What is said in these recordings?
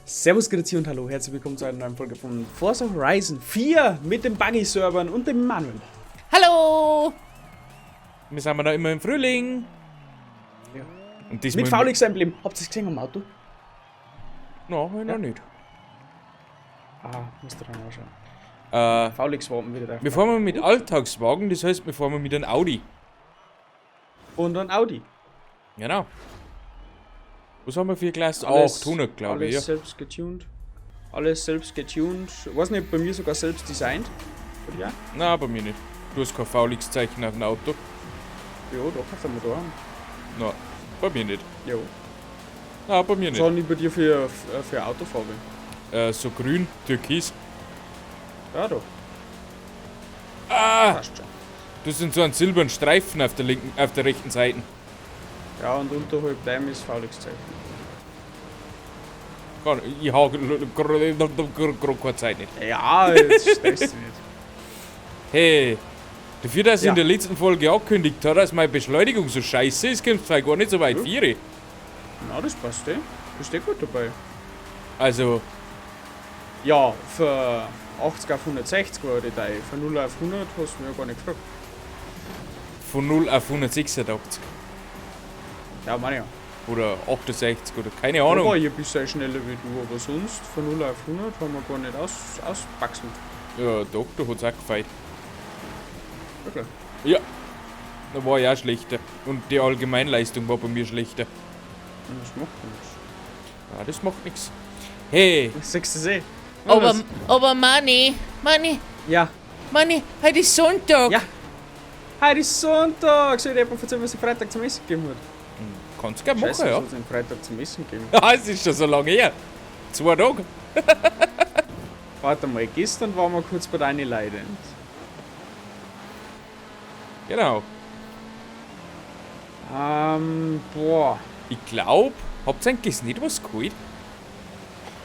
Servus, Grüezi und hallo, herzlich willkommen zu einer neuen Folge von Forza Horizon 4 mit den Buggy-Servern und dem Manuel. Hallo! Wir sind da immer im Frühling. Ja. Und Mit VLX-Emblem. Habt ihr es gesehen am Auto? Nein, noch nicht. Ah, musst du dann anschauen. VLX-Wagen wieder da. Wir fahren mit Alltagswagen, das heißt, wir fahren mit einem Audi. Und ein Audi. Genau. Was haben wir für Gleis? Alles- 800, glaube ich. Alles Ja. selbst getuned. Alles selbst getuned. Ich weiß nicht, bei mir sogar selbst designt. Oder ja? Nein, bei mir nicht. Du hast kein VLX-Zeichen auf dem Auto. Ja, doch, kannst du mal da haben. Nein, bei mir nicht. Jo. Nein, bei mir Was nicht. haben die bei dir für Autofarbe? So grün, türkis. Ja, doch. Ah! Passt schon. Das sind so ein silbernen Streifen auf der rechten Seite. Ja, und unterhalb dem ist VLX-Zeichen. Ich habe gerade keine Zeit nicht. Ja, jetzt stresst du nicht. Hey, dafür, dass ich Ja. in der letzten Folge angekündigt habe, dass meine Beschleunigung so scheiße ist, kommt es gar nicht so weit Ja. vier. Na, das passt, eh. Bist eh gut dabei. Also, Ja, für 80 auf 160 war die Detail. Von 0 auf 100 hast du mir ja gar nicht gefragt. von 0 auf 186 Ja, meine ja. oder 68 oder keine Da war Ahnung. ich ein bisschen schneller wie du, aber sonst von 0 auf 100 haben wir gar nicht auswachsen. Ja, doch, da hat es auch gefeit. Okay. Ja, da war ich auch schlechter. Und die Allgemeinleistung war bei mir schlechter. Und das macht nichts. Ja, das macht nichts. Hey, Das siehst du eh. aber Manni, Ja. heute ist Sonntag. Ja. Heute ist Sonntag. Soll ich dir erzählen, was ich Freitag zum Essen gegeben hat? kannst du gerne machen, Scheiße, ja. was hat es denn Freitag zum Essen gegeben? Ja, es ist schon so lange her. 2 Tage. Warte mal, gestern waren wir kurz bei deinen Leiden. Genau. Boah. Ich glaube, habt ihr eigentlich nicht was geholt?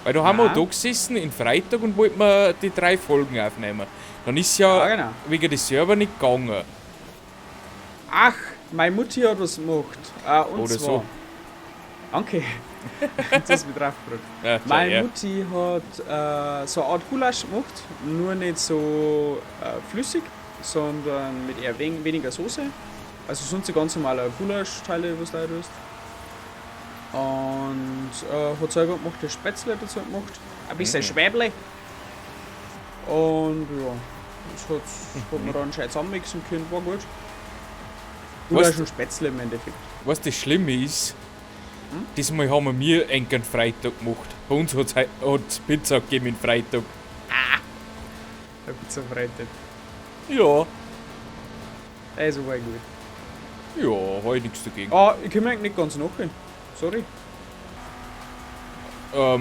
Weil da haben wir Nein. da gesessen in Freitag und wollten wir die 3 Folgen aufnehmen. Dann ist ja, Ja, genau. wegen des Server nicht gegangen. Ach, meine Mutti hat was gemacht. Und Oder zwar. so. Danke. Jetzt hast du mich draufgebracht. Ja, klar, Meine ja. Mutti hat so eine Art Gulasch gemacht, nur nicht so flüssig, sondern mit eher weniger Soße. Also sonst die ganz normale Gulaschteile, was du da tust. Und hat selber gemacht, das Spätzle dazu gemacht. Ein bisschen Schwäble. Und ja, das hat man dann schön zusammenmixen können, war gut. Gulasch und Spätzle im Endeffekt. Was das Schlimme ist, diesmal haben wir einen Freitag gemacht. Bei uns hat's Pizza gegeben in Freitag. Eine Pizza Freitag. Ja. Also war gut. Ja, habe ich nichts dagegen. Ah, ich komme eigentlich nicht ganz nachher. Sorry. Ja.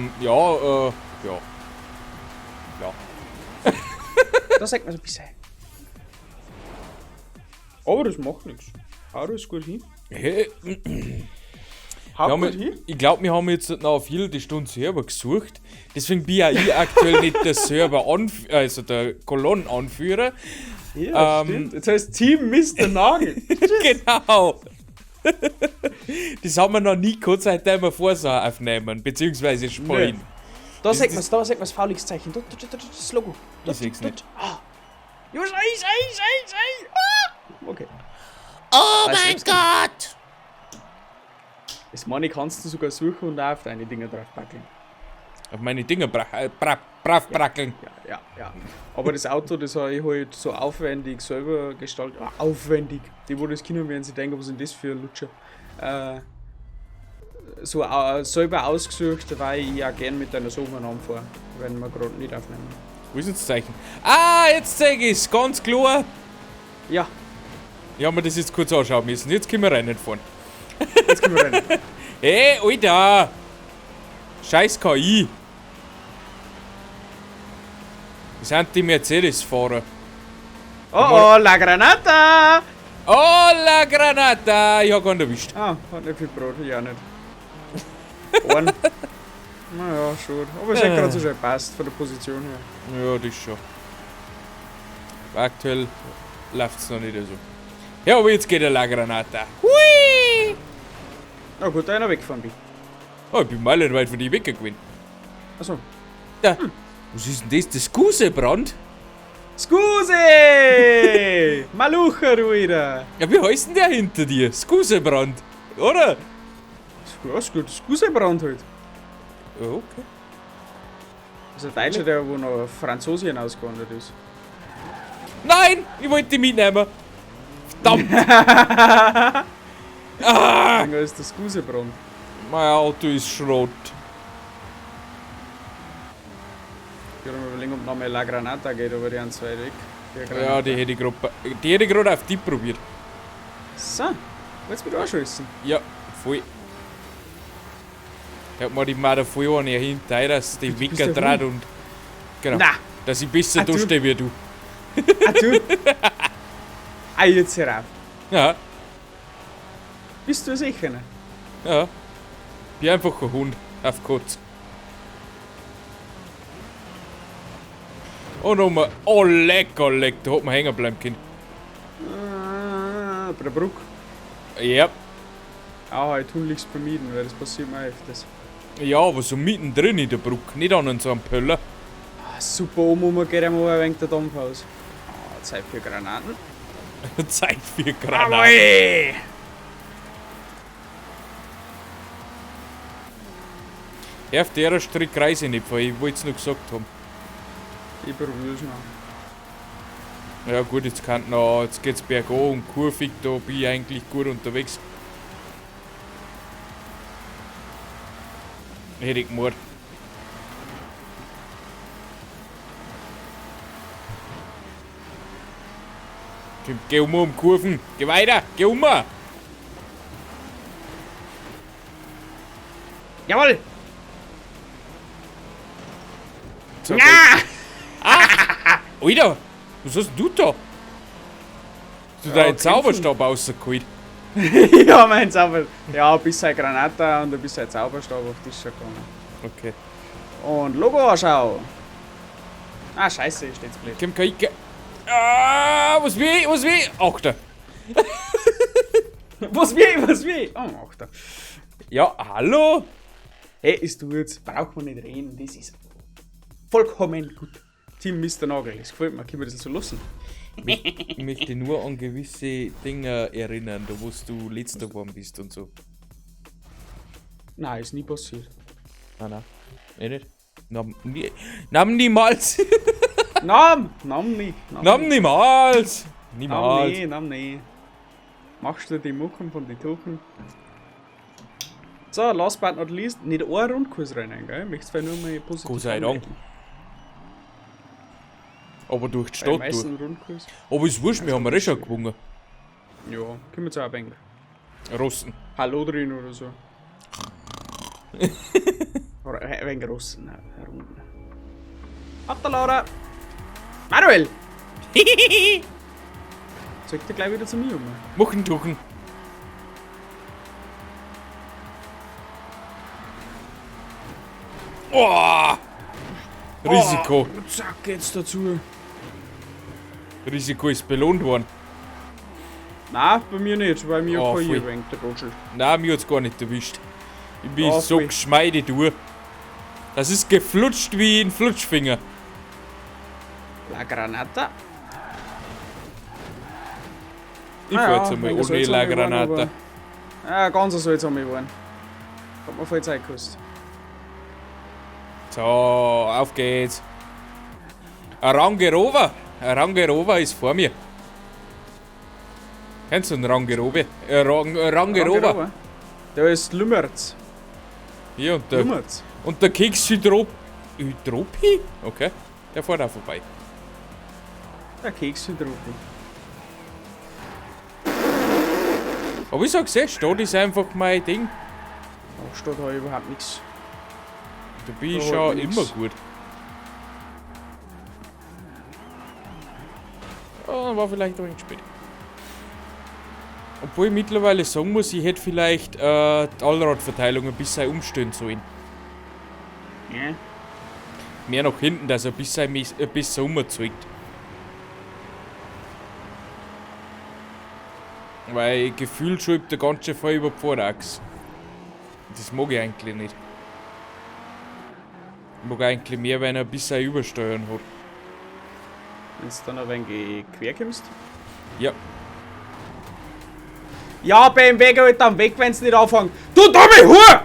Da sagt man so ein bisschen. Aber das macht nichts. Hau das gut hin. Hey, Hau ja, gut hin. ich glaube, wir haben jetzt noch auf jede Stunde Server gesucht. Deswegen bin ja ich aktuell nicht der also der Kolonnenanführer. Ja, stimmt. Jetzt heißt Team Mr. Nagel. Genau. Das haben wir noch nie gehabt, seitdem wir Vorsache aufnehmen, beziehungsweise spielen. Da sagt man das VLX-Zeichen. Das Logo. Ich seh's nicht. Ja, Scheiß. Okay. Oh Was mein ist denn? Gott! Das meine kannst du sogar suchen und auch auf deine Dinger drauf backeln. Auf meine Dinger brav brackeln. Ja. Aber das Auto, das habe ich halt so aufwendig selber gestaltet. Aufwendig. Die, wo das Kino werden, sie denken, was ist denn das für ein Lutscher? So selber ausgesucht, weil ich ja gern mit einer Sohn anfahre, wenn wir gerade nicht aufnehmen. Wo ist denn das Zeichen? Ah, jetzt zeig ich's, ganz klar. Ja, Ich habe mir das jetzt kurz anschauen müssen. Jetzt können wir rein fahren. jetzt können wir rein. Hey, Alter! Scheiß KI! Das sind die Mercedes-Fahrer. Oh, La Granata! Oh, la Granata! Ich hab keinen erwischt. Ah, hat nicht viel Brot, ich auch nicht. Ein. Naja, schon. Aber es hat gerade so schön passt von der Position her. Ja, das schon. Aktuell läuft's noch nicht so. Ja, aber jetzt geht der La Granata. Hui! Na gut, da einer weggefahren bin. Oh, ich bin meilenweit von dir weggegangen. Achso. Da. Was ist denn das? Das Gusebrand? Skuse! Malucha, du wieder! Ja, wie heißt denn der hinter dir? Skusebrand, oder? Ja, ist gut. Skusebrand halt. Ja, okay. Das ist ein Deutscher, der wo nach Franzosien ausgewandert ist. Nein, ich wollte die mitnehmen. Verdammt. Dann ist das Skusebrand. Mein Auto ist Schrott. Ich kann mir überlegen, ob noch mal La Granata geht, aber die haben zwei weg. Ja, die hätte ich gerade auf die probiert. So, willst du mich anschießen? Ja, voll. Ich hab mir die Mutter voll eine hinterher, dass die bist Wecker der dreht Hund. und. Genau. Na! Dass ich besser Du. durchstehe wie du. Ah, du! Ah, jetzt herauf. Ja, Bist du sicher? ja. Bin einfach ein Hund. Auf kurz. Und nochmal. Oh, leck, da hat man hängen bleiben können. Bei der Brücke. Ja. Auch halt tunlichst vermieden, weil das passiert mir öfters. Ja, aber so mittendrin in der Brücke, nicht an so einem Pöller. Ah, super, oben geht einmal ein wenig der Dampf aus. Ah, Zeit für Granaten. Zeit für Granaten. Jawohl! Ja, auf der Strick reise ich nicht, weil ich wollte es noch gesagt haben. Ich probier's noch. Ja gut, jetzt geht's bergab und kurvig, da bin ich eigentlich gut unterwegs. Hätte ich gemacht. Komm, geh um Kurven, geh weiter, geh um! Jawohl! So, Ja! Alter, was hast denn du da? Hast du Ja, deinen kämpfen. Zauberstab rausgeholt? Ja, mein Zauber. Ja, ein bisschen Granata und ein bisschen Zauberstab auf die Tisch gegangen. Okay. Und Logo-Anschau. Ah, scheiße, ich steht's blöd. Komm, kann ich. Ah, was weh? Achter. Was wie? Oh, Achter. Ja, hallo? Hey, ist du jetzt, braucht man nicht reden, das ist vollkommen gut. Team Mr. Nagel, das gefällt mir, können wir das so lassen? Ich möchte nur an gewisse Dinge erinnern, da wo du letzter geworden bist und so. Nein, ist nie passiert. Nein. Nicht? Niemals! Namen nicht. Niemals! Namen nicht. Machst du die Mucken von den Tuchen? So, last but not least, nicht ein Rundkurs rein, gell? Ich möchte nur mal positiv Gott sei Dank. anmerken. Aber durch die Bei den Stadt durch. meisten Rundkurs. Aber ist wurscht, wir haben ja schon gewonnen. Ja, können wir jetzt auch ein wenig Russen. Hallo drin oder so. Oder ein wenig Russen herum. Ab der Laura! Manuel! Zeig dir gleich wieder zu mir um. Machen Tuchen. Oh! Risiko. Oh, zack, geht's dazu. Risiko ist belohnt worden. Nein, bei mir nicht, weil mir Oh, kein voll. hier wenig der Rutschel. Nein, mir hat's gar nicht erwischt. Ich bin Ja, so voll. geschmeidig durch. Das ist geflutscht wie ein Flutschfinger. La Granata. Ich fahr jetzt einmal wegen ohne Salz La haben wir waren, Granata. aber- Ja, ganz so jetzt haben wir waren. Hat mir voll Zeit gekostet. So, auf geht's. Ein Rangerova ist vor mir. Kennst du einen Rangerova? Rangerova. Der ist Lummerz. Hier und Lummerz. der Keks Hydropi? Okay, der fährt auch vorbei. Der Keks sind drauf. Aber ich sag's Stadt ist einfach mein Ding. Da steht da überhaupt nichts. Da bin ich Da schon halt nix. immer gut. Ah, war vielleicht ein wenig spät. Obwohl ich mittlerweile sagen muss, ich hätte vielleicht die Allradverteilung ein bisschen umstellen sollen. Ja. Mehr nach hinten, dass er ein bisschen umzeugt. Weil gefühlt schreibt der ganze Fall über die Vorachse. Das mag ich eigentlich nicht. Mag eigentlich mehr, wenn er ein bisschen übersteuern hat. Wenn du dann ein wenig quer kommst. Ja. Ja, BMW geht dann weg, wenn es nicht anfangen. Du dumme Hure!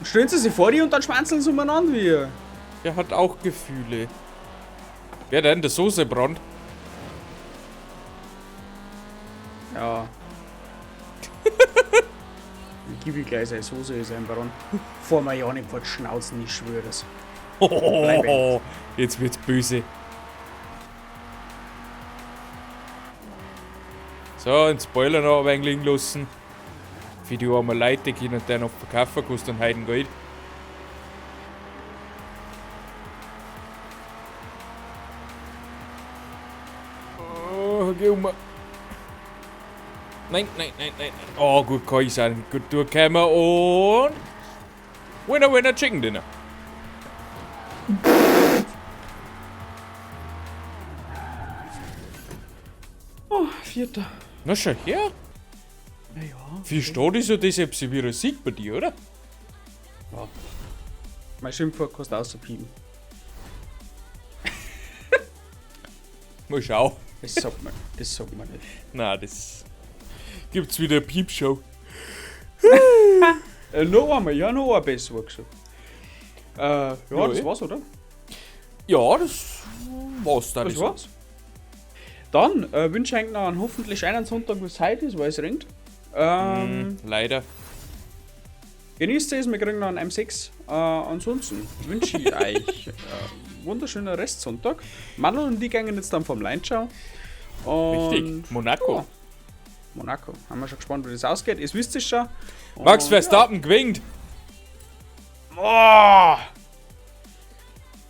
Stellen sie sich vor die und dann schwanzeln sie umeinander wie. Er hat auch Gefühle. Wer denn? Der Soßebrand? Ja. Ich gebe gleich seine Soße, ist ein Baron. Vor mir ja nicht vor die Schnauzen, ich schwöre das. Oh, jetzt wird's böse. So, den Spoiler noch ein wenig liegen lassen. Für die armen Leute, die können den noch verkaufen, kostet einen Heiden Geld. Oh, geh um. Nein, nein, nein, nein. Oh, gut, kann ich sein. Gut durchkommen und... Winner, winner, Chicken Dinner. Oh, Vierter. Na, schau her. Naja. Wie steht ist ja das jetzt wie ein Sieg bei dir, oder? Mein Schimpfwort kostet auszupiepen. Mal schau. Das sagt man nicht. Na, das gibt's wieder eine Piepshow. Noch einmal, ja, noch ein besser gesagt. Ja, das war's, oder? Ja, das war's dann. Das war's. Dann wünsche ich euch noch einen hoffentlich einen Sonntag, bis heute ist, weil es regnet. Leider. Genießt es, wir kriegen noch einen M6. Ansonsten wünsche ich euch wunderschöner Restsonntag. Manuel und die gehen jetzt dann vom Line-Show. Richtig. Monaco. Ja, Monaco. Haben wir schon gespannt, wie das ausgeht. Ihr wisst es schon. Max Und, Verstappen gewinnt. Oh!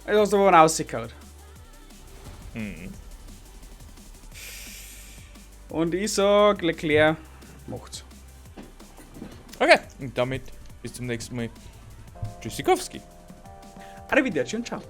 Jetzt hast du aber rausgehauen. Und ich sag, Leclerc macht's. Okay, und damit bis zum nächsten Mal. Tschüssikowski. Arrivederci und ciao.